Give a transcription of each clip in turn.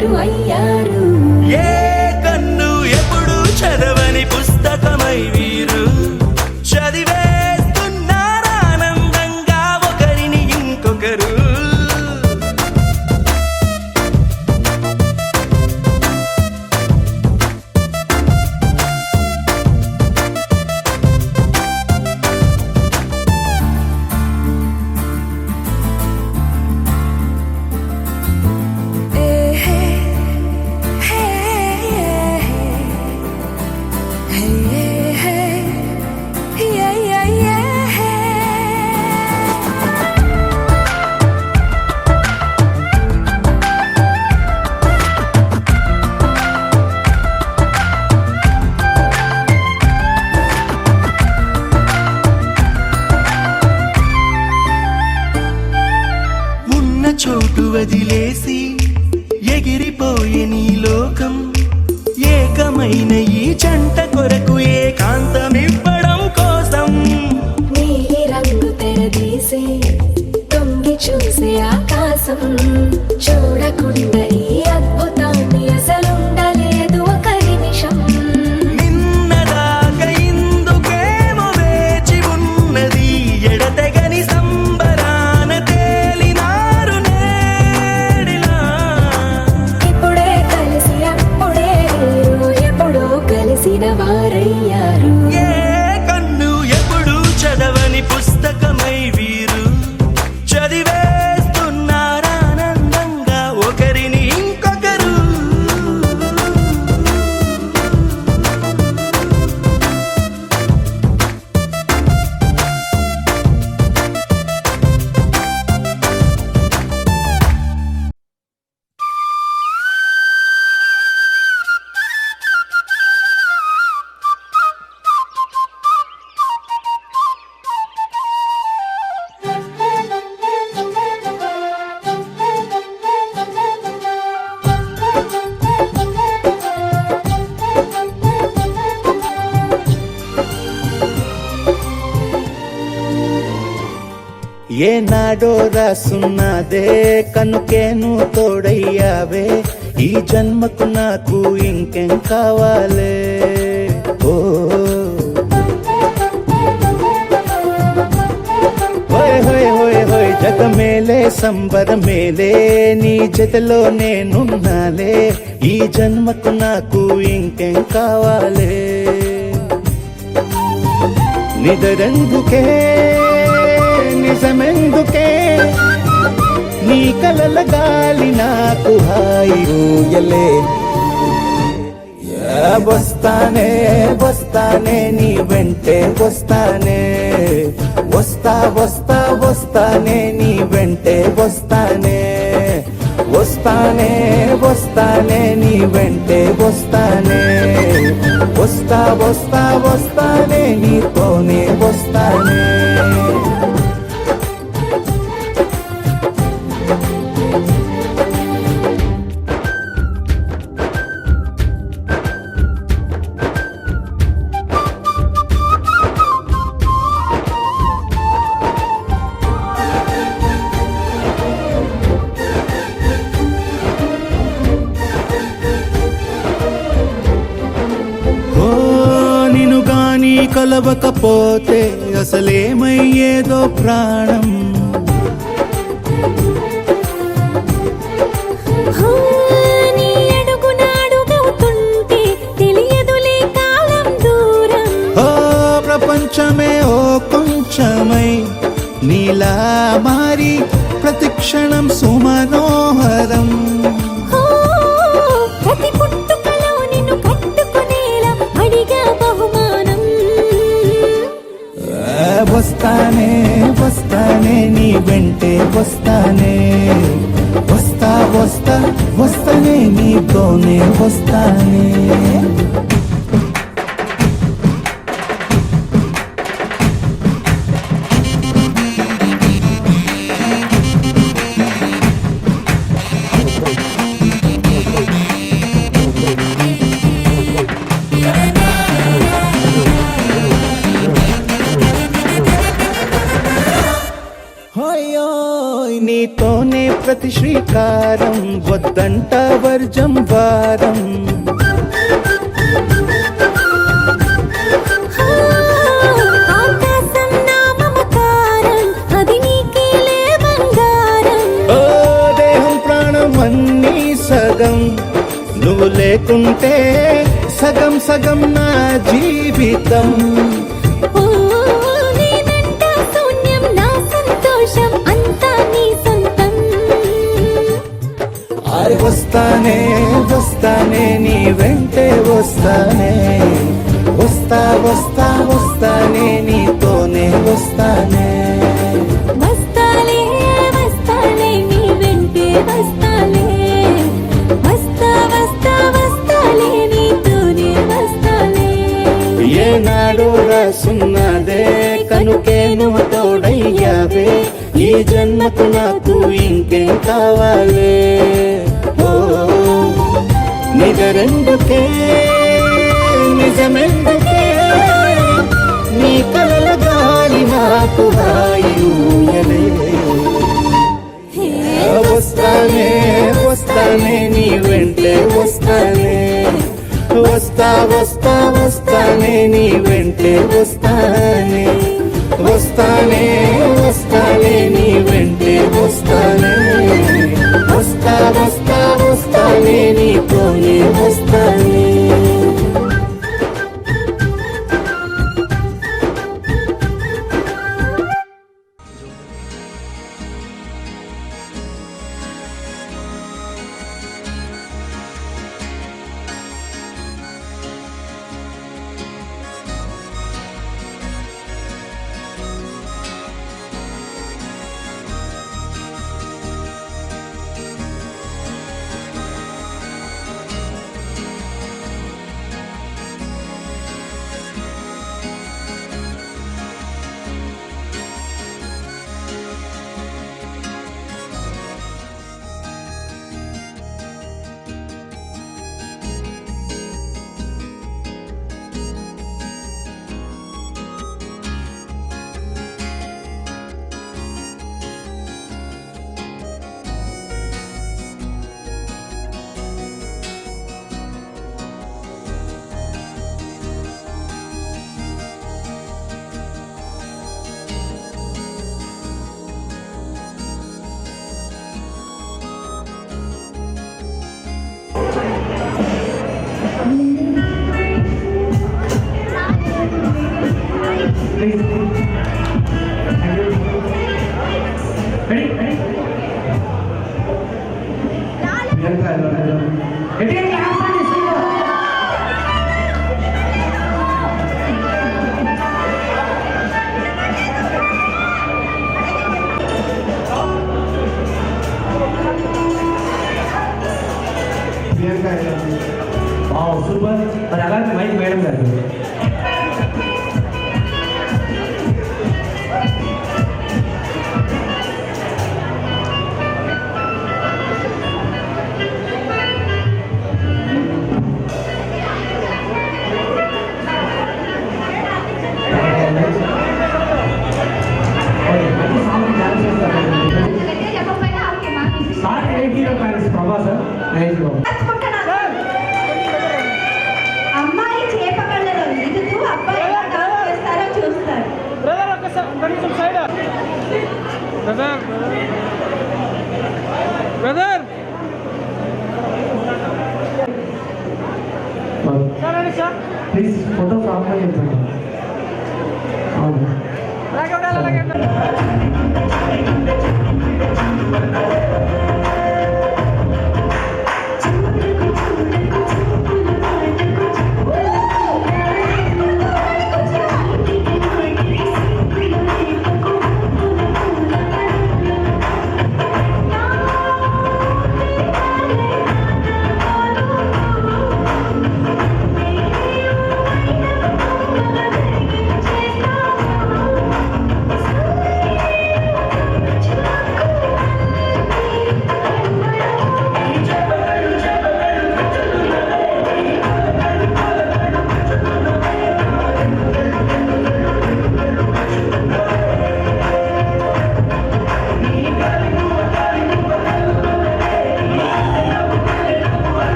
అందరూ అయ్యారు. ఏ కన్ను ఎప్పుడు చదవని పుస్తకమై వీరు చదివేస్తున్నారానందంగా ఒకరిని ఇంకొకరు. చోటు వదిలేసి ఎగిరిపోయే నీ లోకం ఏకమైన ఈ జంట కొరకు ఏకాంతమివ్వడం కోసం నీలి రంగు తెరదీసే తొంగి చూసే ఆకాశం చూడకుండా ఈ అద్భుతాన్ని అసలుండలేదు ఒక నిమిషం. నిన్నదాకా ఇందుకేమో వేచి ఉన్నది ఎడతెగని సంబరాన తేలినారు నేడిలా. ఇప్పుడే కలిసి అప్పుడే ఎప్పుడో కలిసిన వారయ్యారు. ఏ కన్ను ఎప్పుడు చదవని పుస్తకమై వీరు చదివేస్తున్నారానందంగా ఒకరిని ఇంకొకరు. ఏనాడో రాసున్నదే కనుకేను తోడయ్యావే ఈ జన్మకు నాకు ఇంకేం కావాలే. ఓ హోయ్ హోయ్ హోయ్ హోయ్ జగమేలే సంబరమేలే నీ జతలో నేనున్నాలే ఈ జన్మకు నాకు ఇంకేం కావాలే. నిదరెందుకే నిజమెందుకే నీ కలల గాలి నాకు హాయి ఊయలే. వస్తానే వస్తానే నీ వెంటే వస్తానే వస్తా వస్తా వస్తానే నీ వెంటే వస్తానే వస్తానే వస్తానే నీ వెంటే వస్తానే వస్తా వస్తా వస్తానే నీతోనే వస్తానే. కలవకపోతే అసలేమయ్యేదో ప్రాణం. నీ అడుగునాడుగవుతుంటే తెలియదులే కాలం దూరం. ఓ ప్రపంచమే ఓ కొంచెమై నీలా మారి ప్రతిక్షణం సుమనోహరం. ప్రతి పుట్టుకలో నిన్ను కట్టుకునేలా అడిగా బహుమానం. వస్తానే వస్తానే నీ వెంటే వస్తానే వస్తా వస్తా వస్తానే నీతోనే వస్తానే. నీతోనే ప్రతి శ్రీకారం వద్దంట వర్జం వారం. ఆకాశం నా మమకారం అది నీకేలే బంగారం. ఓ దేహం ప్రాణం అన్నీ సగం, నువ్వు లేకుంటే సగం సగం నా జీవితం. ఓ నేనంట శూన్యం నా సంతోషం అంతా నీ సొంతం. అరే వస్తానే వస్తానే నీ వెంటే వస్తానే, వస్తా వస్తా వస్తానే నీతోనే వస్తానే. వస్తాలే వస్తాలే నీ వెంటే వస్తాలే, వస్తా వస్తా వస్తాలే నీతోనే వస్తాలే. ఏనాడో రాసున్నదే కనుకే నువ్వు తోడయ్యావే, ఈ జన్మకు నాకు ఇంకేం కావాలే. ఓ నిజరెందుకే నిజమెందుకే, నీ కలల గాలి నాకు హాయి ఊయలే. వస్తానే వస్తానే నీ వెంటే వస్తానే, వస్తా వస్తా వస్తానే నీ వెంటే వస్తానే, వస్తానే వస్తానే నీ వెంటే వస్తానే, వస్తా వస్తా వస్తానే నీతోనే వస్తానే. సూపర్. మరి అలాగే మైక్ మేడం గారు అమ్మాయి చేప కళ్ళలో ఈదుతూ అబ్బాయి ఎలా డాన్స్ చేస్తారో చూస్తారు. బ్రదర్ ప్లీజ్ ఫోటో కావాలి చెప్పండి. అవును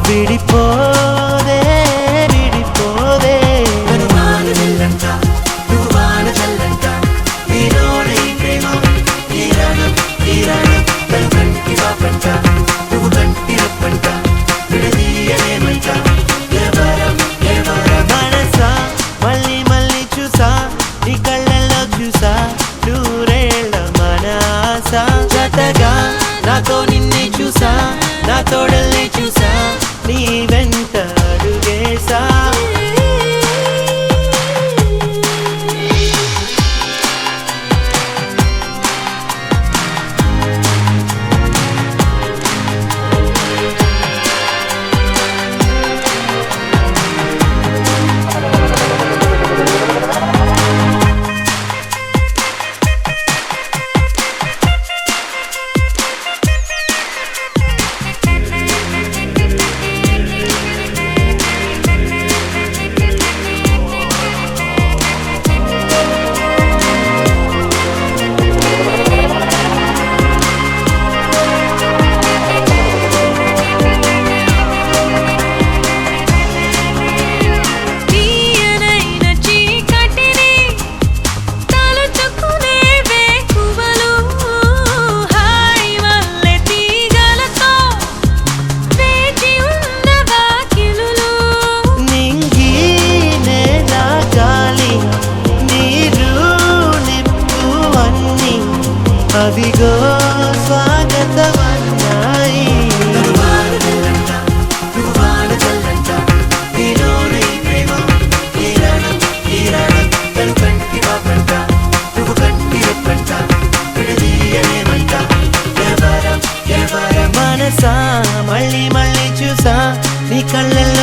విడిపోదే విడిపోదే తను వాన జల్లంట నువ్వు వాన జల్లంట నీలోన ఈ ప్రేమ ఈ రాగం తను కంటి పాపంట నువ్వు కంటి రప్పంట విడదీయలేమంట ఎవరం మనసా మళ్ళీ మళ్ళీ చూసా నీ కళ్ళల్లో చూసా నూరేళ్ళ మన ఆశ జతగా నాతో నిన్నే చూసా నా తోడల్ని చూసా నీ వెంట అడుగేసా తీయనైన చీకటిని తలుచుకునే వేకువలు హాయి వల్లే తీగలతో వేచి ఉన్న వాకిలులు నింగి నేల గాలి నీరు నిప్పు అన్ని అవిగో స్వాగతమన్నాయి తను వాన జల్లంట నువ్వు వాన జల్లంట నీలోన ఈ ప్రేమ ఈ రాగం తను కంటి పాపంట నువ్వు కంటి రప్పంట విడదీయలేమంట ఎవరం మనసా మళ్ళీ మళ్ళీ చూసా నీ కళ్ళల్లో